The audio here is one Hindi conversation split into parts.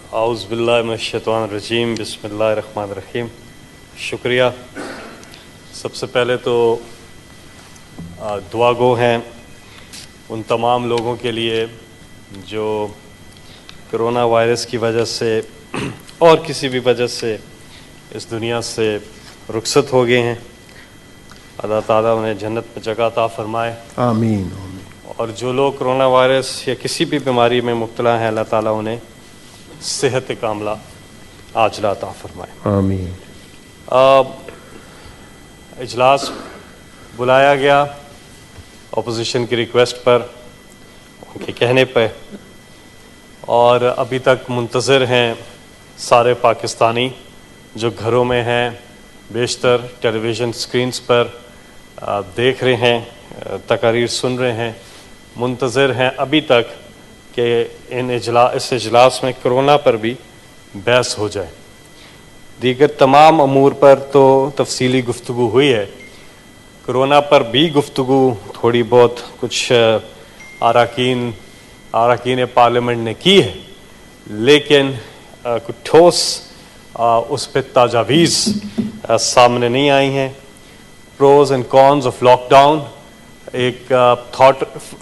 औज़ुबिल्लाहिमिनश्शैतानिर्रजीम बिस्मिल्लाहिर्रहमानिर्रहीम। शुक्रिया। सबसे पहले तो दुआ गो हैं उन तमाम लोगों के लिए जो कोरोना वायरस की वजह से और किसी भी वजह से इस दुनिया से रुखसत हो गए हैं। अल्लाह ताला उन्हें जन्नत में जगह अता फरमाए, आमीन। और जो लोग कोरोना वायरस या किसी भी बीमारी में मुब्तला हैं, अल्लाह ताला उन्हें सेहत कामला आजला अता फरमाए, आमीन। इजलास बुलाया गया अपोजिशन की रिक्वेस्ट पर, उनके कहने पर, और अभी तक मुंतज़िर हैं सारे पाकिस्तानी जो घरों में हैं, बेशतर टेलीविज़न स्क्रीन्स पर देख रहे हैं, तकारीर सुन रहे हैं, मुंतज़िर हैं अभी तक कि इस इजलास में कोरोना पर भी बहस हो जाए। दीगर तमाम अमूर पर तो तफसीली गुफ्तगू हुई है, कोरोना पर भी गुफ्तगू थोड़ी बहुत कुछ अरकान पार्लियामेंट ने की है, लेकिन कुछ ठोस उस पर तजावीज़ सामने नहीं आई हैं। Pros and cons of lockdown, एक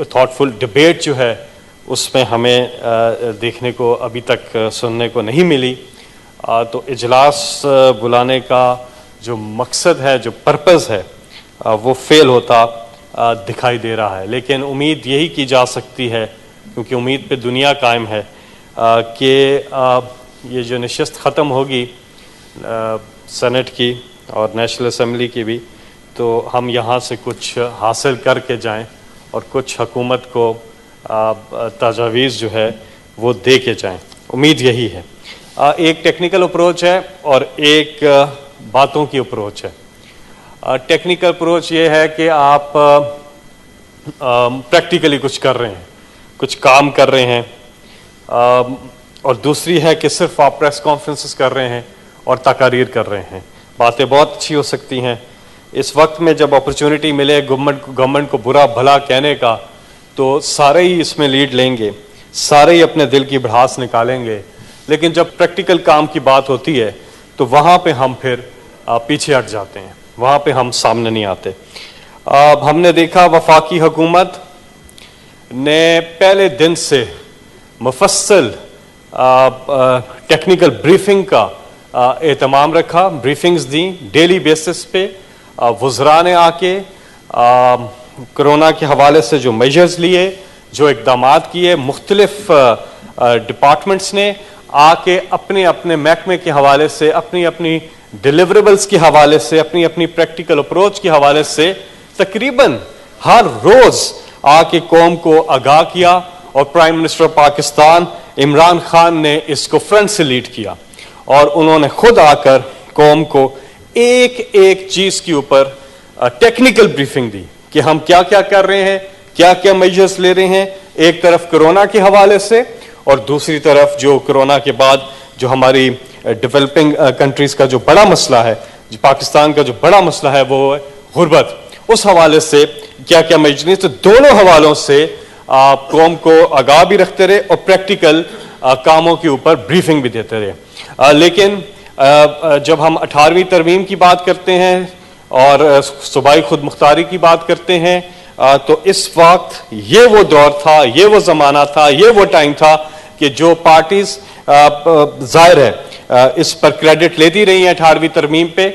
थॉटफुल डिबेट जो है उसमें हमें देखने को अभी तक सुनने को नहीं मिली। तो इजलास बुलाने का जो मकसद है, जो पर्पज़ है, वो फेल होता दिखाई दे रहा है। लेकिन उम्मीद यही की जा सकती है, क्योंकि उम्मीद पे दुनिया कायम है, कि ये जो नशिस्त ख़त्म होगी सेनेट की और नेशनल असम्बली की भी, तो हम यहाँ से कुछ हासिल करके जाएं और कुछ हुकूमत को तजावीज़ जो है वो दे के जाएँ। उम्मीद यही है। एक टेक्निकल अप्रोच है और एक बातों की अप्रोच है। टेक्निकल अप्रोच ये है कि आप प्रैक्टिकली कुछ कर रहे हैं, कुछ काम कर रहे हैं, और दूसरी है कि सिर्फ आप प्रेस कॉन्फ्रेंसेस कर रहे हैं और तकारीर कर रहे हैं। बातें बहुत अच्छी हो सकती हैं। इस वक्त में जब अपॉर्चुनिटी मिले गवर्नमेंट को बुरा भला कहने का, तो सारे ही इसमें लीड लेंगे, सारे ही अपने दिल की भड़ास निकालेंगे। लेकिन जब प्रैक्टिकल काम की बात होती है तो वहाँ पे हम फिर पीछे हट जाते हैं, वहाँ पे हम सामने नहीं आते। हमने देखा वफाकी हुकूमत ने पहले दिन से मुफस्सल टेक्निकल ब्रीफिंग का एहतमाम रखा, ब्रीफिंग्स दी डेली बेसिस पे। वज़रा ने आके कोरोना के हवाले से जो मेजर्स लिए, जो इक़दामात किए, मुख्तलिफ डिपार्टमेंट्स ने आके अपने अपने महकमे के हवाले से, अपनी अपनी डिलीवरेबल्स के हवाले से, अपनी अपनी प्रैक्टिकल अप्रोच के हवाले से तकरीबन हर रोज़ आके कौम को आगाह किया। और प्राइम मिनिस्टर पाकिस्तान इमरान खान ने इसको फ्रंट से लीड किया, और उन्होंने खुद आकर कौम को एक एक चीज़ के ऊपर टेक्निकल ब्रीफिंग दी कि हम क्या क्या कर रहे हैं, क्या क्या मेजर्स ले रहे हैं, एक तरफ कोरोना के हवाले से और दूसरी तरफ जो कोरोना के बाद जो हमारी डेवलपिंग कंट्रीज़ का जो बड़ा मसला है, जो पाकिस्तान का जो बड़ा मसला है, वो है गुर्बत। उस हवाले से क्या क्या मेजर्स, तो दोनों हवालों से कौम को आगाह भी रखते रहे और प्रैक्टिकल कामों के ऊपर ब्रीफिंग भी देते रहे। लेकिन जब हम 18वीं तरमीम की बात करते हैं और सूबाई खुद मुख्तारी की बात करते हैं, तो इस वक्त ये वो दौर था, ये वो ज़माना था, ये वो टाइम था कि जो पार्टीज जाहिर है इस पर क्रेडिट लेती रही हैं 18वीं तरमीम पे,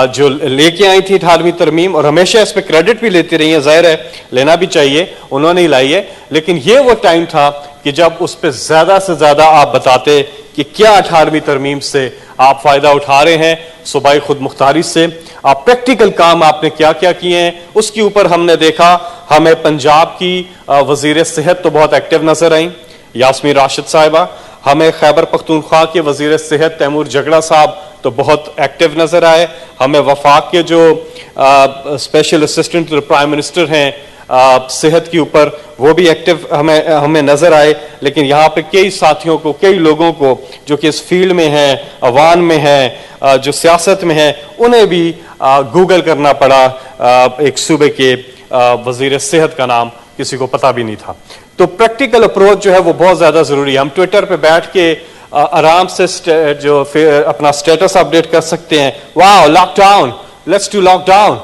जो लेके आई थी 18वीं तरमीम, और हमेशा इस पर क्रेडिट भी लेती रही हैं, जाहिर है लेना भी चाहिए, उन्होंने ही लाई है। लेकिन ये वो टाइम था कि जब उस पर ज़्यादा से ज़्यादा आप बताते कि क्या 18वीं तरमीम से आप फ़ायदा उठा रहे हैं, सूबाई खुद मुख्तारी से आप प्रैक्टिकल काम आपने क्या क्या किए हैं, उसके ऊपर हमने देखा। हमें पंजाब की वज़ीर सेहत तो बहुत एक्टिव नज़र आई, यास्मीन राशिद साहिबा। हमें खैबर पख्तूनख्वा के वज़ीर सेहत तैमूर जगड़ा साहब तो बहुत एक्टिव नज़र आए। हमें वफाक के जो special assistant to the prime minister हैं सेहत के ऊपर, वो भी एक्टिव हमें नज़र आए। लेकिन यहाँ पे कई साथियों को, कई लोगों को जो कि इस फील्ड में हैं, अवान में हैं, जो सियासत में हैं, उन्हें भी गूगल करना पड़ा। एक सूबे के वज़ीर सेहत का नाम किसी को पता भी नहीं था। तो प्रैक्टिकल अप्रोच जो है वो बहुत ज़्यादा ज़रूरी है। हम ट्विटर पे बैठ के आराम से जो फिर अपना स्टेटस अपडेट कर सकते हैं। वाह, लॉकडाउन, लेट्स डू लॉकडाउन।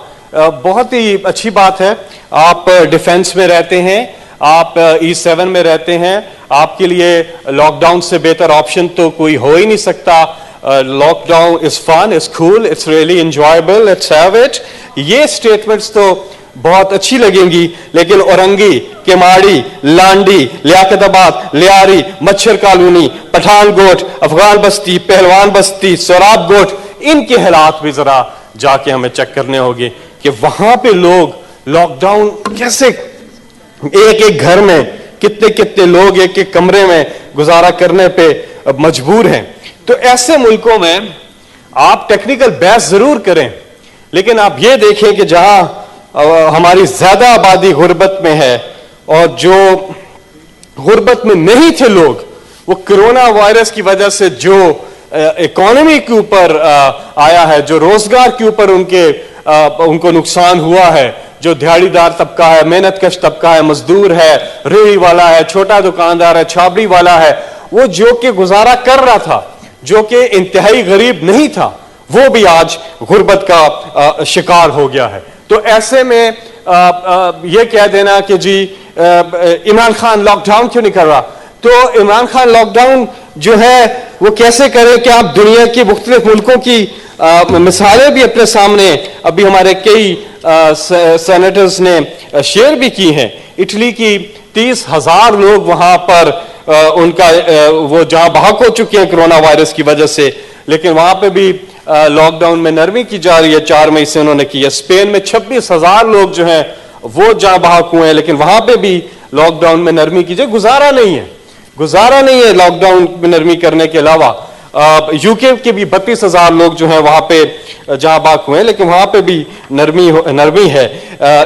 बहुत ही अच्छी बात है। आप डिफेंस में रहते हैं, आप E7 में रहते हैं, आपके लिए लॉकडाउन से बेहतर ऑप्शन तो कोई हो ही नहीं सकता। Lockdown is fun, it's cool, it's really enjoyable, let's have it. ये स्टेटमेंट्स तो बहुत अच्छी लगेंगी, लेकिन औरंगी, केमाड़ी, लांडी, लियाकताबाद, लियारी, मच्छर कॉलोनी, पठानकोट, अफगान बस्ती, पहलवान बस्ती, सोराब गोट, इनके हालात भी जरा जाके हमें चेक करने होंगे कि वहां पे लोग लॉकडाउन कैसे, एक एक घर में कितने कितने लोग एक एक कमरे में गुजारा करने पे मजबूर हैं। तो ऐसे मुल्कों में आप टेक्निकल बहस जरूर करें, लेकिन आप ये देखें कि जहां हमारी ज्यादा आबादी गुर्बत में है और जो गुर्बत में नहीं थे लोग, वो कोरोना वायरस की वजह से जो इकोनॉमी के ऊपर आया है, जो रोजगार के ऊपर उनको नुकसान हुआ है, जो दिहाड़ीदार तबका है, मेहनतकश तबका है, मजदूर है, रेहड़ी वाला है, छोटा दुकानदार है, छाबड़ी वाला है, वो जो कि गुजारा कर रहा था, जो कि इंतहाई गरीब नहीं था, वो भी आज गुर्बत का शिकार हो गया है। तो ऐसे में ये कह देना कि जी इमरान खान लॉकडाउन क्यों नहीं कर रहा, तो इमरान खान लॉकडाउन जो है वो कैसे करे कि आप दुनिया के मुख्तलिफ मुल्कों की मिसालें भी अपने सामने अभी हमारे कई सेनेटर्स ने शेयर भी की हैं। इटली की 30,000 लोग वहां पर उनका वो जहां बहक हो चुके हैं कोरोना वायरस की वजह से, लेकिन वहां पे भी लॉकडाउन में नरमी की जा रही है। 4 मई से उन्होंने की है। स्पेन में 26,000 लोग जो हैं वो जहां बहक हुए हैं, लेकिन वहां पे भी लॉकडाउन में नरमी कीजिए, गुजारा नहीं है लॉकडाउन में नरमी करने के अलावा। यूके के भी 32,000 लोग जो हैं वहां पे जहां बहक हुए हैं, लेकिन वहां पे भी नरमी है।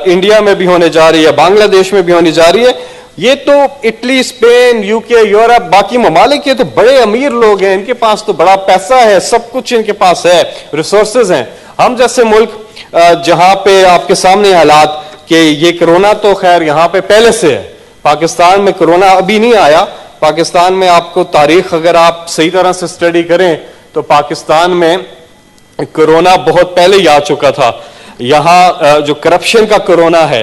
इंडिया में भी होने जा रही है, बांग्लादेश में भी होने जा रही है। ये तो इटली, स्पेन, यूके, यूरोप, बाकी ममालिक के तो बड़े अमीर लोग हैं, इनके पास तो बड़ा पैसा है, सब कुछ इनके पास है, रिसोर्सेज हैं। हम जैसे मुल्क जहां पे आपके सामने हालात कि ये कोरोना तो खैर यहां पे पहले से है, पाकिस्तान में कोरोना अभी नहीं आया। पाकिस्तान में आपको तारीख अगर आप सही तरह से स्टडी करें तो पाकिस्तान में कोरोना बहुत पहले ही आ चुका था। यहां जो करप्शन का कोरोना है,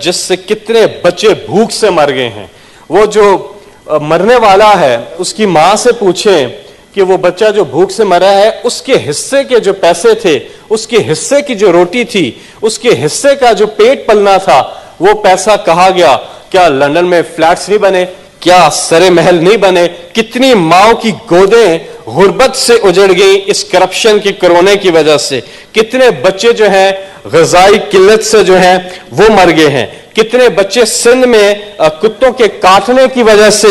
जिससे कितने बच्चे भूख से मर गए हैं, वो जो मरने वाला है उसकी मां से पूछें कि वो बच्चा जो भूख से मरा है उसके हिस्से के जो पैसे थे, उसके हिस्से की जो रोटी थी, उसके हिस्से का जो पेट पलना था, वो पैसा कहाँ गया? क्या लंदन में फ्लैट्स नहीं बने? क्या सरे महल नहीं बने? कितनी माओ की गोदें गुर्बत से उजड़ गई इस करप्शन की कोरोना की वजह से। कितने बच्चे जो हैं ग़िज़ाई किल्लत से जो हैं वो मर गए हैं। कितने बच्चे सिंध में कुत्तों के काटने की वजह से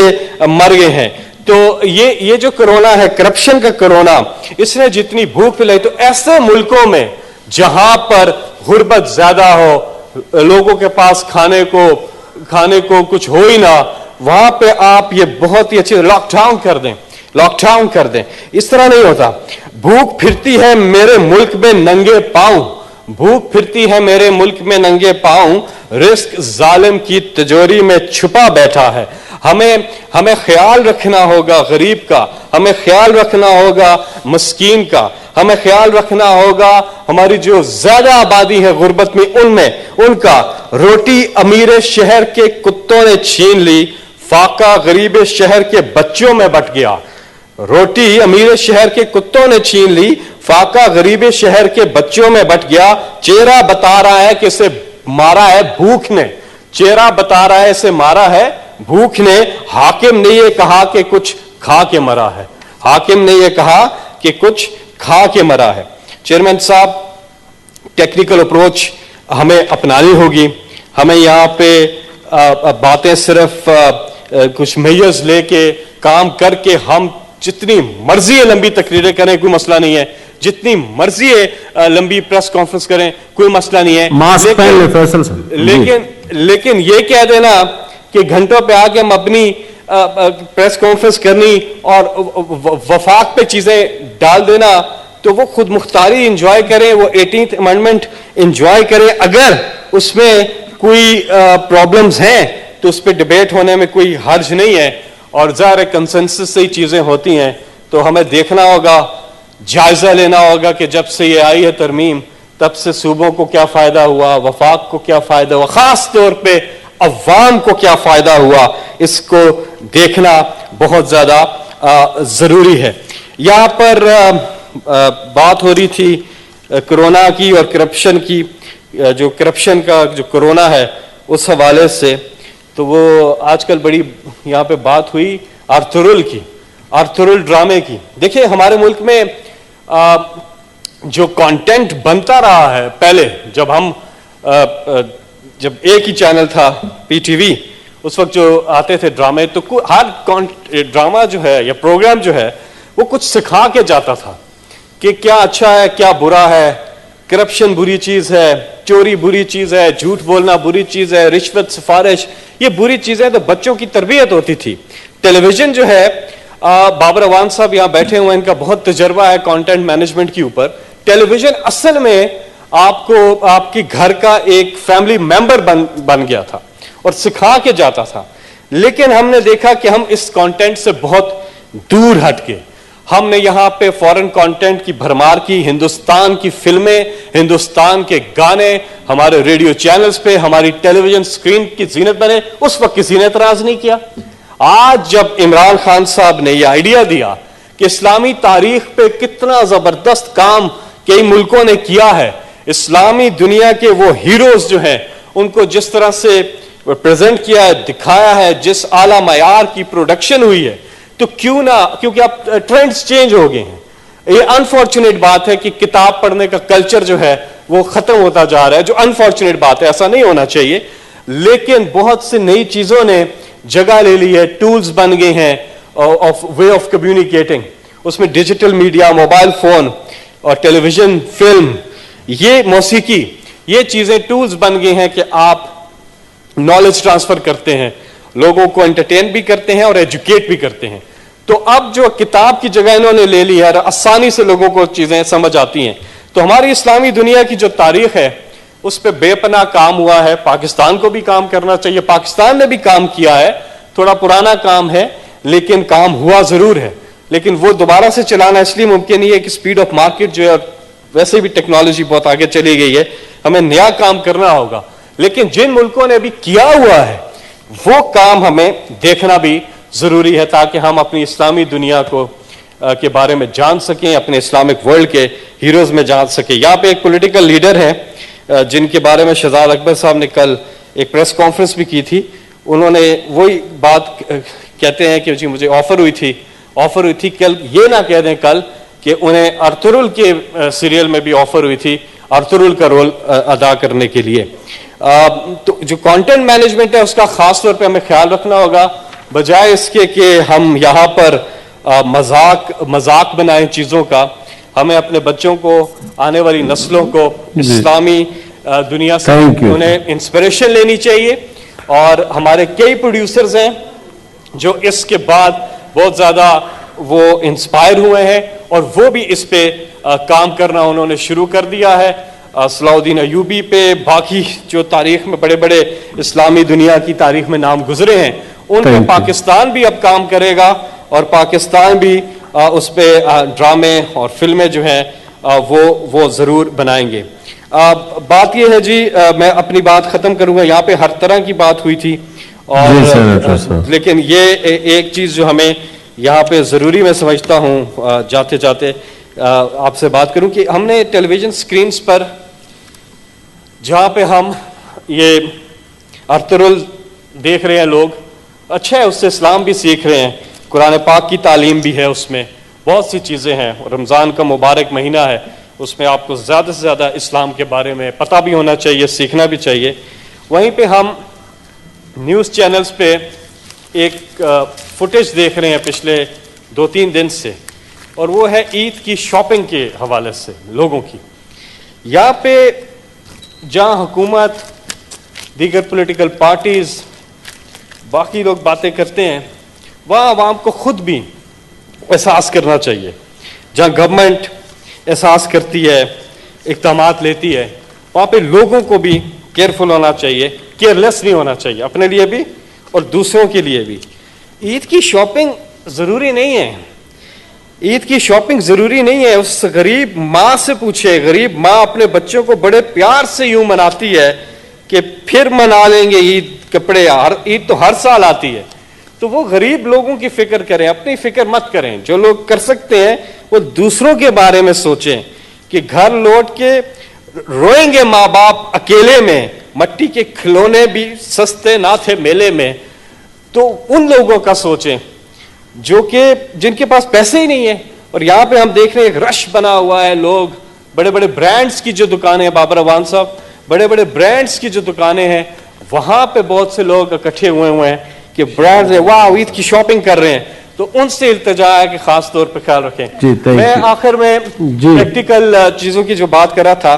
मर गए हैं। तो ये जो कोरोना है, करप्शन का कोरोना, इसने जितनी भूख पिलाई, तो ऐसे मुल्कों में जहां पर गुर्बत ज्यादा हो, लोगों के पास खाने को कुछ हो ही ना, वहां पे आप ये बहुत ही अच्छी लॉकडाउन कर दें। इस तरह नहीं होता। भूख फिरती है मेरे मुल्क में नंगे पांव, भूख फिरती है मेरे मुल्क में नंगे पांव, रिस्क जालिम की तिजोरी में छुपा बैठा है। हमें ख्याल रखना होगा गरीब का, हमें ख्याल रखना होगा मस्कीन का, हमें ख्याल रखना होगा हमारी जो ज्यादा आबादी है गुर्बत में उनका। रोटी अमीर शहर के कुत्तों ने छीन ली, फाका गरीब शहर के बच्चों में बट गया। रोटी अमीर शहर के कुत्तों ने छीन ली, फाका गरीब शहर के बच्चों में बट गया। चेहरा बता रहा है कि इसे मारा है भूख ने, चेहरा बता रहा है इसे मारा है भूख ने। हाकिम ने यह कहा कि कुछ खा के मरा है, हाकिम ने यह कहा कि कुछ खा के मरा है। चेयरमैन साहब, टेक्निकल अप्रोच हमें अपनानी होगी। हमें यहां पे बातें सिर्फ कुछ मेजर्स लेके काम करके हम जितनी मर्जी है लंबी तकरीरें करें, कोई मसला नहीं है। जितनी मर्जी है लंबी प्रेस कॉन्फ्रेंस करें, कोई मसला नहीं है। लेकिन ये कह देना कि घंटों पे आके हम अपनी प्रेस कॉन्फ्रेंस करनी और वफाक पे चीजें डाल देना, तो वो खुद मुख्तारी इंजॉय करें, वो 18th अमेंडमेंट इंजॉय करें। अगर उसमें कोई प्रॉब्लम्स हैं तो उस पर डिबेट होने में कोई हर्ज नहीं है। और ज़ाहिर है कंसेंसस से ही चीज़ें होती हैं, तो हमें देखना होगा, जायज़ा लेना होगा कि जब से ये आई है तरमीम तब से सूबों को क्या फ़ायदा हुआ, वफाक को क्या फ़ायदा हुआ, ख़ास तौर पे अवाम को क्या फ़ायदा हुआ, इसको देखना बहुत ज़्यादा ज़रूरी है। यहाँ पर बात हो रही थी कोरोना की और करप्शन की, जो करप्शन का जो कोरोना है उस हवाले से, तो वो आजकल बड़ी यहाँ पे बात हुई आर्थुरुल की, आर्थुरुल ड्रामे की। देखिए हमारे मुल्क में जो कंटेंट बनता रहा है, पहले जब हम जब एक ही चैनल था पीटीवी, उस वक्त जो आते थे ड्रामे, तो हर ड्रामा जो है या प्रोग्राम जो है वो कुछ सिखा के जाता था कि क्या अच्छा है क्या बुरा है, करप्शन बुरी चीज है, चोरी बुरी चीज है, झूठ बोलना बुरी चीज है, रिश्वत सिफारिश ये बुरी चीजें। तो बच्चों की तरबियत होती थी। टेलीविजन जो है, बाबर अवान साहब यहाँ बैठे हुए हैं, इनका बहुत तजर्बा है कंटेंट मैनेजमेंट के ऊपर। टेलीविजन असल में आपको आपके घर का एक फैमिली मेंबर बन गया था और सिखा के जाता था। लेकिन हमने देखा कि हम इस कंटेंट से बहुत दूर हटके हमने यहाँ पे फॉरेन कंटेंट की भरमार की, हिंदुस्तान की फिल्में, हिंदुस्तान के गाने हमारे रेडियो चैनल्स पे, हमारी टेलीविजन स्क्रीन की जीनत बने। उस वक्त किसी ने एतराज नहीं किया। आज जब इमरान खान साहब ने यह आइडिया दिया कि इस्लामी तारीख पे कितना जबरदस्त काम कई मुल्कों ने किया है, इस्लामी दुनिया के वो हीरोज जो हैं उनको जिस तरह से प्रेजेंट किया है, दिखाया है, जिस आला मयार की प्रोडक्शन हुई है, तो क्यों ना, क्योंकि अब ट्रेंड्स चेंज हो गए हैं। ये अनफॉर्चुनेट बात है कि किताब पढ़ने का कल्चर जो है वो खत्म होता जा रहा है, जो अनफॉर्चुनेट बात है, ऐसा नहीं होना चाहिए। लेकिन बहुत सी नई चीजों ने जगह ले ली है, टूल्स बन गए हैं ऑफ वे ऑफ कम्युनिकेटिंग। उसमें डिजिटल मीडिया, मोबाइल फोन और टेलीविजन, फिल्म, ये मौसीकी, ये चीजें टूल्स बन गए हैं कि आप नॉलेज ट्रांसफर करते हैं, लोगों को एंटरटेन भी करते हैं और एजुकेट भी करते हैं। तो अब जो किताब की जगह इन्होंने ले ली है, आसानी से लोगों को चीजें समझ आती हैं। तो हमारी इस्लामी दुनिया की जो तारीख है उस पर बेपनाह काम हुआ है। पाकिस्तान को भी काम करना चाहिए, पाकिस्तान ने भी काम किया है, थोड़ा पुराना काम है लेकिन काम हुआ जरूर है। लेकिन वो दोबारा से चलाना इसलिए मुमकिन नहीं है कि स्पीड ऑफ मार्केट जो है, वैसे भी टेक्नोलॉजी बहुत आगे चली गई है, हमें नया काम करना होगा। लेकिन जिन मुल्कों ने भी किया हुआ है वो काम हमें देखना भी जरूरी है, ताकि हम अपनी इस्लामी दुनिया को के बारे में जान सकें, अपने इस्लामिक वर्ल्ड के हीरोज में जान सकें। यहाँ पे एक पॉलिटिकल लीडर है जिनके बारे में शहजाद अकबर साहब ने कल एक प्रेस कॉन्फ्रेंस भी की थी। उन्होंने वही बात कहते हैं कि जी मुझे ऑफर हुई थी कल, ये ना कह दें कल कि उन्हें आर्थुरुल के सीरियल में भी ऑफर हुई थी आर्थुरुल का रोल अदा करने के लिए। तो जो कंटेंट मैनेजमेंट है उसका खास तौर पे हमें ख्याल रखना होगा, बजाय इसके कि हम यहाँ पर मजाक बनाएं चीज़ों का। हमें अपने बच्चों को, आने वाली नस्लों को इस्लामी दुनिया से उन्हें इंस्पिरेशन लेनी चाहिए। और हमारे कई प्रोड्यूसर्स हैं जो इसके बाद बहुत ज़्यादा वो इंस्पायर हुए हैं और वो भी इस पे काम करना उन्होंने शुरू कर दिया है। सलाउद्दीन अयूबी पे, बाकी जो तारीख में बड़े बड़े इस्लामी दुनिया की तारीख में नाम गुजरे हैं, उन पे पाकिस्तान भी अब काम करेगा और पाकिस्तान भी उस पे ड्रामे और फिल्में जो हैं वो जरूर बनाएंगे। बात ये है जी, मैं अपनी बात खत्म करूंगा। यहाँ पे हर तरह की बात हुई थी और लेकिन ये एक चीज जो हमें यहाँ पे जरूरी मैं समझता हूँ जाते जाते आपसे बात करूं कि हमने टेलीविजन स्क्रीन्स पर जहाँ पे हम ये आर्थुरुल देख रहे हैं लोग, अच्छा है, उससे इस्लाम भी सीख रहे हैं, कुरान पाक की तालीम भी है, उसमें बहुत सी चीज़ें हैं। रमज़ान का मुबारक महीना है, उसमें आपको ज़्यादा से ज़्यादा इस्लाम के बारे में पता भी होना चाहिए, सीखना भी चाहिए। वहीं पे हम न्यूज़ चैनल्स पे एक फुटेज देख रहे हैं पिछले 2-3 दिन से, और वो है ईद की शॉपिंग के हवाले से लोगों की। यहाँ पे जहाँ हुकूमत, दीगर पॉलिटिकल पार्टीज, बाकी लोग बातें करते हैं, वहाँ आवाम को खुद भी एहसास करना चाहिए। जहाँ गवर्नमेंट एहसास करती है, इक़दामात लेती है, वहाँ पे लोगों को भी केयरफुल होना चाहिए, केयरलेस नहीं होना चाहिए, अपने लिए भी और दूसरों के लिए भी। ईद की शॉपिंग जरूरी नहीं है, ईद की शॉपिंग जरूरी नहीं है। उस गरीब माँ से पूछे, गरीब माँ अपने बच्चों को बड़े प्यार से यूं मनाती है कि फिर मना लेंगे ईद, कपड़े, ईद तो हर साल आती है। तो वो गरीब लोगों की फिक्र करें, अपनी फिक्र मत करें। जो लोग कर सकते हैं वो दूसरों के बारे में सोचें कि घर लौट के रोएंगे माँ बाप अकेले में, मट्टी के खिलौने भी सस्ते ना थे मेले में। तो उन लोगों का सोचें जो कि जिनके पास पैसे ही नहीं है। और यहाँ पे हम देख रहे हैं एक रश बना हुआ है, लोग बड़े बड़े ब्रांड्स की जो दुकानें हैं, बाबर अवान साहब, बड़े बड़े ब्रांड्स की जो दुकानें हैं वहां पे बहुत से लोग इकट्ठे हुए हैं कि ब्रांड्स है, वाह ईद की शॉपिंग कर रहे हैं। तो उनसे इल्तिजा है कि खास तौर पे ख्याल रखें। मैं आखिर में प्रैक्टिकल चीजों की जो बात कर रहा था,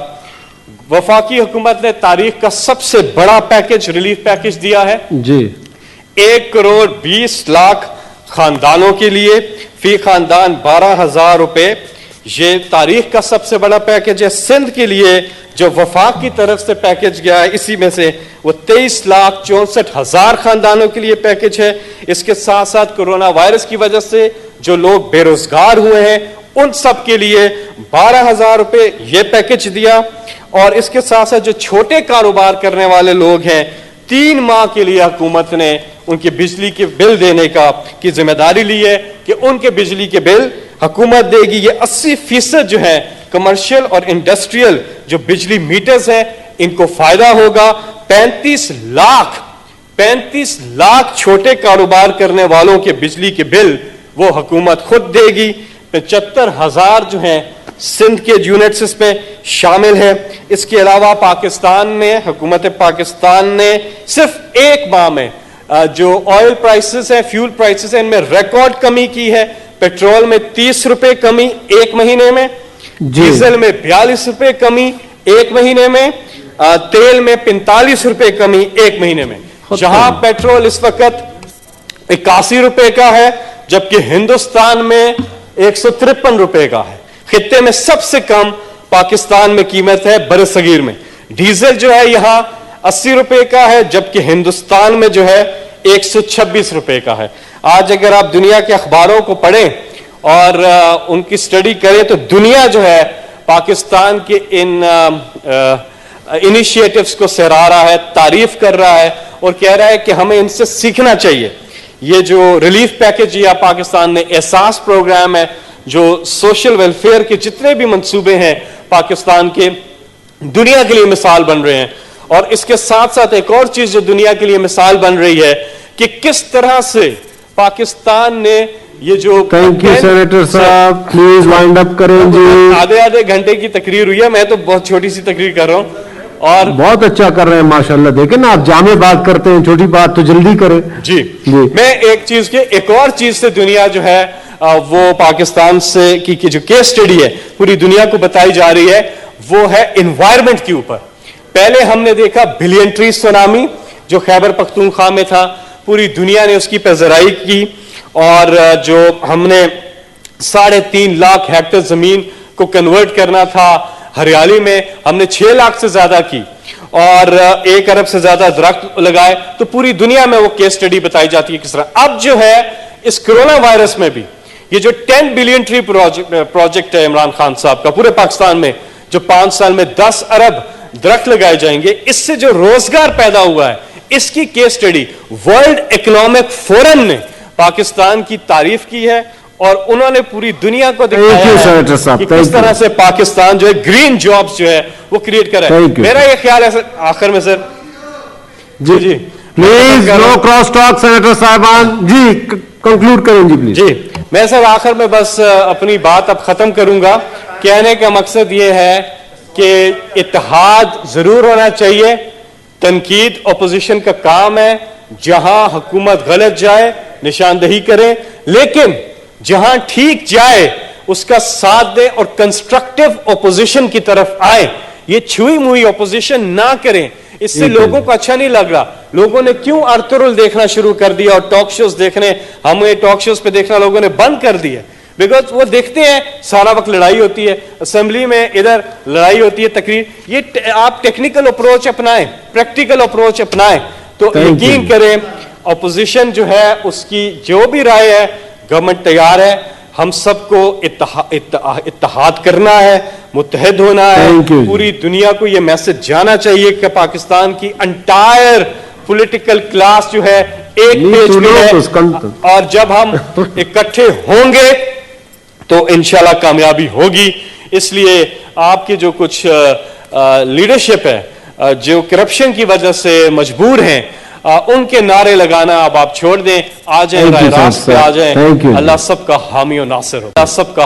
वफाकी हुकूमत ने तारीख का सबसे बड़ा पैकेज, रिलीफ पैकेज दिया है जी। 1,20,00,000 खानदानों के लिए, फी खानदान 12,000 रुपए। ये तारीख का सबसे बड़ा पैकेज है। सिंध के लिए जो वफाक की तरफ से पैकेज गया है, इसी में से वो 23,64,000 खानदानों के लिए पैकेज है। इसके साथ साथ कोरोना वायरस की वजह से जो लोग बेरोजगार हुए हैं उन सब के लिए 12,000 रुपए ये पैकेज दिया। और इसके साथ साथ जो छोटे कारोबार करने वाले लोग हैं, 3 माह के लिए हुकूमत ने उनके बिजली के बिल देने की जिम्मेदारी ली है कि उनके बिजली के बिल हुकूमत देगी। ये 80% जो है कमर्शियल और इंडस्ट्रियल जो बिजली मीटर्स हैं इनको फायदा होगा। 35 लाख छोटे कारोबार करने वालों के बिजली के बिल वो हुकूमत खुद देगी। 75,000 जो हैं सिंध के यूनिट्स इसमें शामिल है। इसके अलावा पाकिस्तान में, हुकूमत पाकिस्तान ने सिर्फ एक माह में जो ऑयल प्राइसेस है, फ्यूल प्राइसेस है, इनमें रिकॉर्ड कमी की है। पेट्रोल में 30 रुपए कमी एक महीने में, डीजल में 42 रुपए कमी एक महीने में, तेल में 45 रुपए कमी एक महीने में। जहां पेट्रोल इस वक्त 81 रुपए का है, जबकि हिंदुस्तान में 153 रुपए का है। खित्ते में सबसे कम पाकिस्तान में कीमत है बरसगीर में। डीजल जो है यहां 80 रुपए का है, जबकि हिंदुस्तान में जो है 126 रुपए का है। आज अगर आप दुनिया के अखबारों को पढ़ें और उनकी स्टडी करें तो दुनिया जो है पाकिस्तान के इन इनिशिएटिव्स को सराह रहा है, तारीफ कर रहा है और कह रहा है कि हमें इनसे सीखना चाहिए। ये जो रिलीफ पैकेज या पाकिस्तान ने एहसास प्रोग्राम है, जो सोशल वेलफेयर के जितने भी मंसूबे हैं पाकिस्तान के, दुनिया के लिए मिसाल बन रहे हैं। और इसके साथ साथ एक और चीज जो दुनिया के लिए मिसाल बन रही है कि किस तरह से पाकिस्तान ने ये जो, थैंक यू सेनेटर साहब, प्लीज वाइंड अप करें जी। आधे घंटे की तकरीर हुई है, मैं तो बहुत छोटी सी तकरीर कर रहा हूं और बहुत अच्छा कर रहे हैं माशाल्लाह। देखें ना, आप जामे बात करते हैं, छोटी बात तो जल्दी करें जी। मैं एक और चीज से दुनिया जो है वो पाकिस्तान से की जो केस स्टडी है पूरी दुनिया को बताई जा रही है, वो है एनवायरमेंट के ऊपर। पहले हमने देखा बिलियन ट्री सुनामी जो खैबर पख्तूनख्वा में था, पूरी दुनिया ने उसकी पैजराई की और जो हमने 3.5 लाख हेक्टेयर जमीन को कन्वर्ट करना था हरियाली में, हमने 6 लाख से ज्यादा की और 1 अरब से ज्यादा दरख्त लगाए। तो पूरी दुनिया में वो केस स्टडी बताई जाती है किस तरह। अब जो है इस कोरोना वायरस में भी ये जो 10 बिलियन ट्री प्रोजेक्ट है इमरान खान साहब का पूरे पाकिस्तान में, जो 5 साल में 10 अरब दरख्त लगाए जाएंगे, इससे जो रोजगार पैदा हुआ है, इसकी case study world economic forum ने पाकिस्तान की तारीफ की है और उन्होंने पूरी दुनिया को दिखाया है कि किस तरह से पाकिस्तान जो है ग्रीन जॉब्स जो है वो क्रिएट कर रहा है। मेरा ये ख्याल है सर, आखिर में sir ji please no cross talk senator साहबान जी, कंक्लूड करें जी प्लीज। जी मैं सर आखिर में बस अपनी बात अब खत्म करूंगा। कहने का मकसद ये है कि इत्तेहाद जरूर होना चाहिए, तनकीद अपोजिशन का काम है, जहां हुकूमत गलत जाए निशानदही करें, लेकिन जहां ठीक जाए उसका साथ दें और कंस्ट्रक्टिव अपोजिशन की तरफ आए। ये छुई मुई अपोजिशन ना करें, इससे लोगों को अच्छा नहीं लग रहा। लोगों ने क्यों अर्तुरुल देखना शुरू कर दिया और टॉक शोज देखने, हमें टॉक शोज पे देखना लोगों ने बंद कर दिया, बिकॉज वो देखते हैं सारा वक्त लड़ाई होती है, असेंबली में इधर लड़ाई होती है, तकरीर। ये आप टेक्निकल अप्रोच अपनाएं, प्रैक्टिकल अप्रोच अपनाएं तो यकीन करें अपोजिशन जो है उसकी जो भी राय है गवर्नमेंट तैयार है, हम सबको इत्तेहाद करना है, मुत्तहिद होना है। Thank you. पूरी दुनिया को ये मैसेज जाना चाहिए कि पाकिस्तान की एंटायर पॉलिटिकल क्लास जो है एक Need पेज to पे know है, this content. और जब हम इकट्ठे होंगे तो इंशाल्लाह कामयाबी होगी। इसलिए आपके जो कुछ लीडरशिप है जो करप्शन की वजह से मजबूर हैं, उनके नारे लगाना अब आप छोड़ दें, आ जाएं, Thank you, राह रास्त पे sir. आ जाएं। Thank you. अल्लाह सबका हामी और नासिर हो, अल्लाह सबका